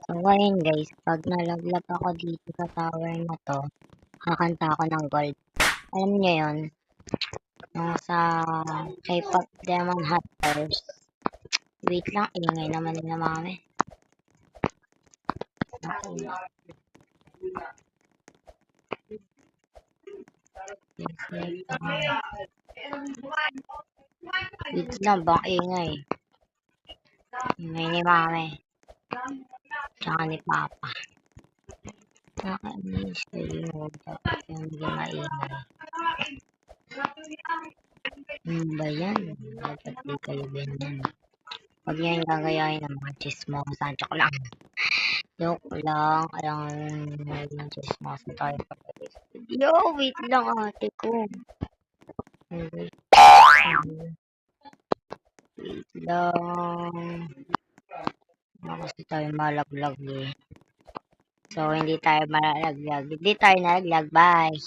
So, ngayon guys, pag nalaglag ako dito sa tower na to, kakanta ako ng gold. Alam niyo yun? Yung sa K-pop Demon Hunters. Wait lang, ingay naman nila mami. Wait lang, bang ingay. Ingay ni mami. Tsaka ni papa. Nakainis kayo. Bakit yung hindi maingay? Ba yan? Dapat di kayo ganyan. Huwag yan gagayahin ng mga chismosa. Joke lang. Joke lang. Alam naging chismosa tayo kapag yo, wait lang ate ko. Wait lang. Kasi tayo malaglag eh. So, hindi tayo malaglag. Hindi tayo nalaglag. Bye.